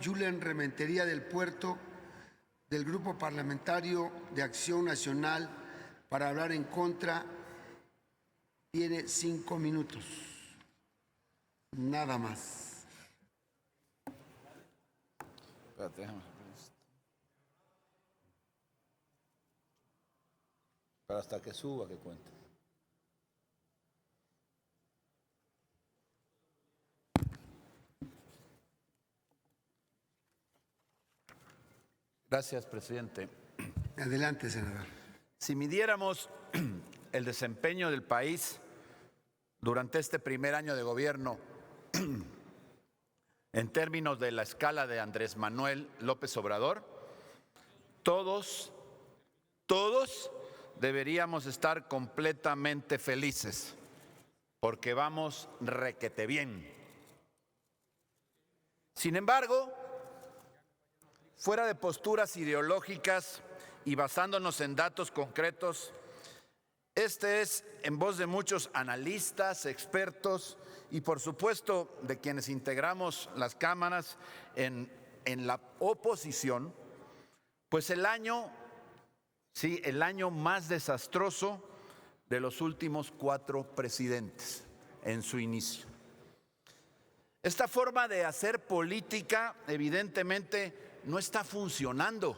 Julen Rementería del Puerto, del Grupo Parlamentario de Acción Nacional, para hablar en contra. Tiene 5 minutos. Nada más. Espérate, déjame. Para hasta que suba, que cuente. Gracias, presidente. Adelante, senador. Si midiéramos el desempeño del país durante este primer año de gobierno en términos de la escala de Andrés Manuel López Obrador, todos deberíamos estar completamente felices porque vamos requete bien. Sin embargo, fuera de posturas ideológicas y basándonos en datos concretos, este es, en voz de muchos analistas, expertos y por supuesto de quienes integramos las cámaras en la oposición, pues el año más desastroso de los últimos 4 presidentes en su inicio. Esta forma de hacer política evidentemente no está funcionando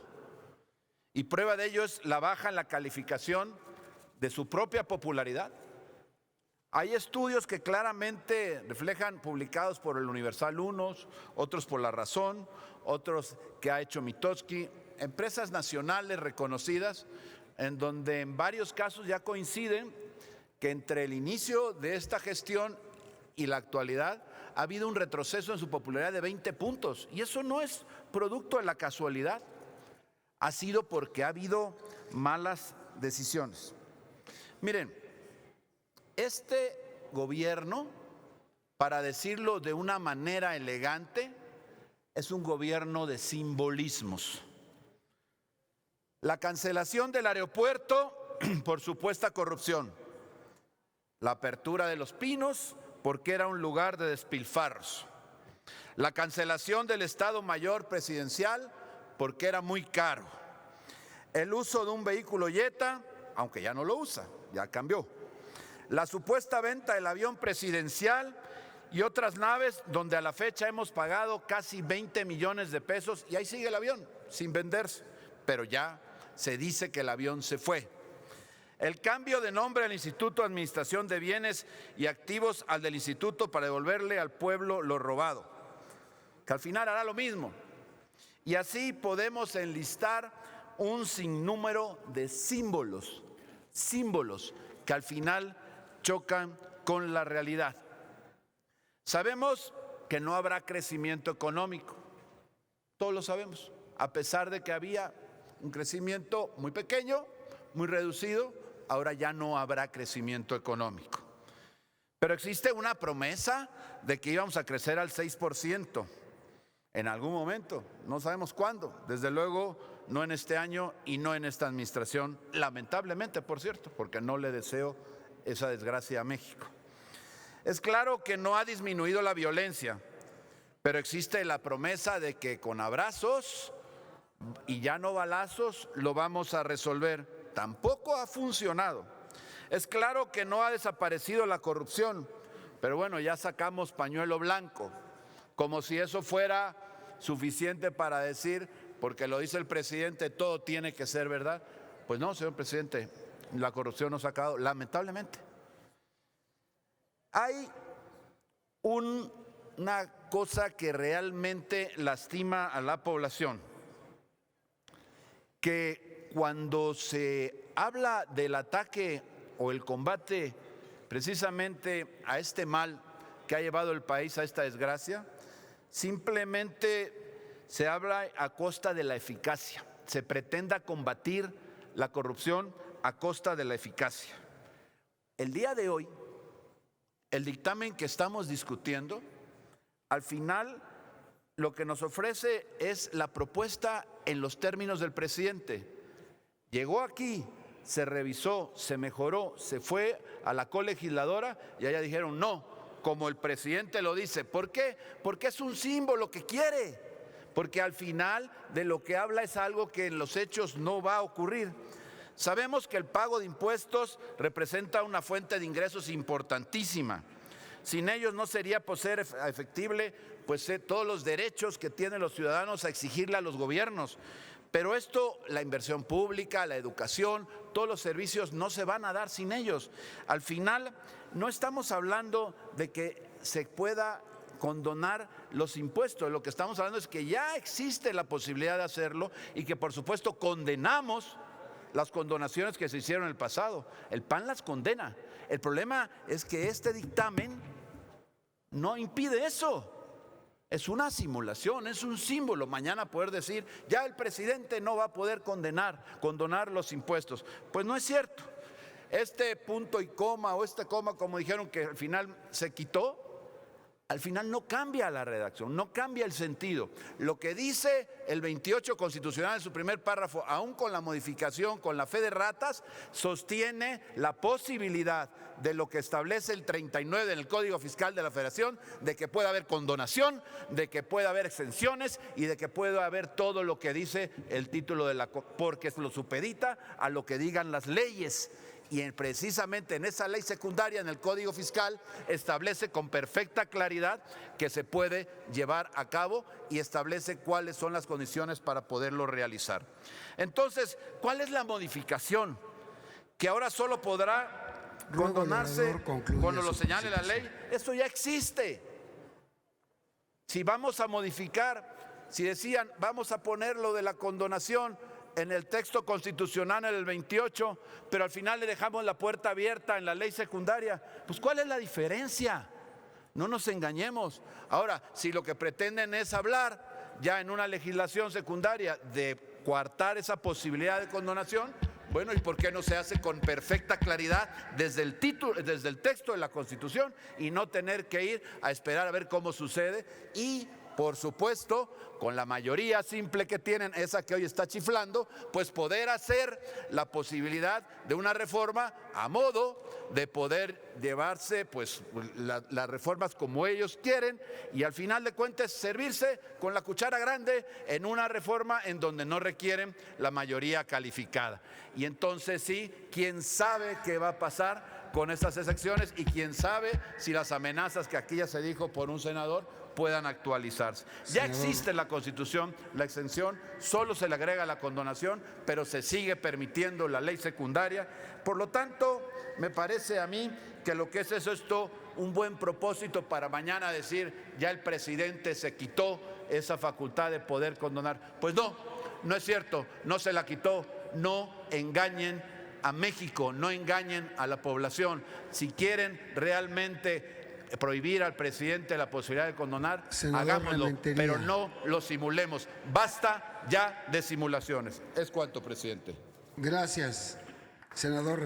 y prueba de ello es la baja en la calificación de su propia popularidad. Hay estudios que claramente reflejan, publicados por el Universal unos, otros por La Razón, otros que ha hecho Mitofsky, empresas nacionales reconocidas, en donde en varios casos ya coinciden que entre el inicio de esta gestión y la actualidad ha habido un retroceso en su popularidad de 20 puntos. Y eso no es producto de la casualidad, ha sido porque ha habido malas decisiones. Miren, este gobierno, para decirlo de una manera elegante, es un gobierno de simbolismos. La cancelación del aeropuerto por supuesta corrupción. La apertura de Los Pinos porque era un lugar de despilfarros. La cancelación del Estado Mayor Presidencial porque era muy caro. El uso de un vehículo Jetta, aunque ya no lo usa, ya cambió. La supuesta venta del avión presidencial y otras naves donde a la fecha hemos pagado casi 20 millones de pesos y ahí sigue el avión sin venderse, pero ya se dice que el avión se fue. El cambio de nombre del Instituto de Administración de Bienes y Activos al del Instituto para devolverle al pueblo lo robado, que al final hará lo mismo. Y así podemos enlistar un sinnúmero de símbolos que al final chocan con la realidad. Sabemos que no habrá crecimiento económico, todos lo sabemos, a pesar de que había un crecimiento muy pequeño, muy reducido, ahora ya no habrá crecimiento económico. Pero existe una promesa de que íbamos a crecer al 6% en algún momento, no sabemos cuándo, desde luego no en este año y no en esta administración, lamentablemente, por cierto, porque no le deseo esa desgracia a México. Es claro que no ha disminuido la violencia, pero existe la promesa de que con abrazos y ya no balazos lo vamos a resolver. Tampoco ha funcionado. Es claro que no ha desaparecido la corrupción, pero bueno, ya sacamos pañuelo blanco, como si eso fuera suficiente para decir, porque lo dice el presidente, todo tiene que ser verdad. Pues no, señor presidente, la corrupción nos ha acabado, lamentablemente. Hay una cosa que realmente lastima a la población, que cuando se habla del ataque o el combate precisamente a este mal que ha llevado el país a esta desgracia, simplemente se habla a costa de la eficacia. Se pretenda combatir la corrupción a costa de la eficacia. El día de hoy, el dictamen que estamos discutiendo, al final lo que nos ofrece es la propuesta en los términos del presidente. Llegó aquí, se revisó, se mejoró, se fue a la colegisladora y allá dijeron no, como el presidente lo dice. ¿Por qué? Porque es un símbolo que quiere, porque al final de lo que habla es algo que en los hechos no va a ocurrir. Sabemos que el pago de impuestos representa una fuente de ingresos importantísima. Sin ellos no sería efectible todos los derechos que tienen los ciudadanos a exigirle a los gobiernos. Pero esto, la inversión pública, la educación, todos los servicios no se van a dar sin ellos. Al final, no estamos hablando de que se pueda condonar los impuestos. Lo que estamos hablando es que ya existe la posibilidad de hacerlo y que, por supuesto, condenamos las condonaciones que se hicieron en el pasado. El PAN las condena. El problema es que este dictamen no impide eso. Es una simulación, es un símbolo. Mañana poder decir, ya el presidente no va a poder condonar los impuestos. Pues no es cierto. Este punto y coma o este coma, como dijeron que al final se quitó, al final no cambia la redacción, no cambia el sentido. Lo que dice el 28 constitucional en su primer párrafo, aún con la modificación, con la fe de ratas, sostiene la posibilidad de lo que establece el 39 en el Código Fiscal de la Federación, de que pueda haber condonación, de que pueda haber exenciones y de que pueda haber todo lo que dice el título de porque lo supedita a lo que digan las leyes. Y precisamente en esa ley secundaria, en el Código Fiscal, establece con perfecta claridad que se puede llevar a cabo y establece cuáles son las condiciones para poderlo realizar. Entonces, ¿cuál es la modificación? Que ahora solo podrá condonarse cuando lo señale la ley. Eso ya existe. Si vamos a modificar, si decían vamos a poner lo de la condonación en el texto constitucional en el 28, pero al final le dejamos la puerta abierta en la ley secundaria, pues ¿cuál es la diferencia? No nos engañemos. Ahora, si lo que pretenden es hablar ya en una legislación secundaria de coartar esa posibilidad de condonación, bueno, ¿y por qué no se hace con perfecta claridad desde el texto de la Constitución y no tener que ir a esperar a ver cómo sucede? Y por supuesto, con la mayoría simple que tienen, esa que hoy está chiflando, pues poder hacer la posibilidad de una reforma a modo de poder llevarse las reformas como ellos quieren y al final de cuentas servirse con la cuchara grande en una reforma en donde no requieren la mayoría calificada. Y entonces sí, quién sabe qué va a pasar con esas excepciones y quién sabe si las amenazas que aquí ya se dijo por un senador puedan actualizarse. Ya existe en la Constitución la exención, solo se le agrega la condonación, pero se sigue permitiendo la ley secundaria. Por lo tanto, me parece a mí que lo que es esto, un buen propósito para mañana decir, ya el presidente se quitó esa facultad de poder condonar. Pues no, no es cierto, no se la quitó, no engañen a México, no engañen a la población. Si quieren realmente prohibir al presidente la posibilidad de condonar, hagámoslo, pero no lo simulemos. Basta ya de simulaciones. Es cuanto, presidente. Gracias, senador.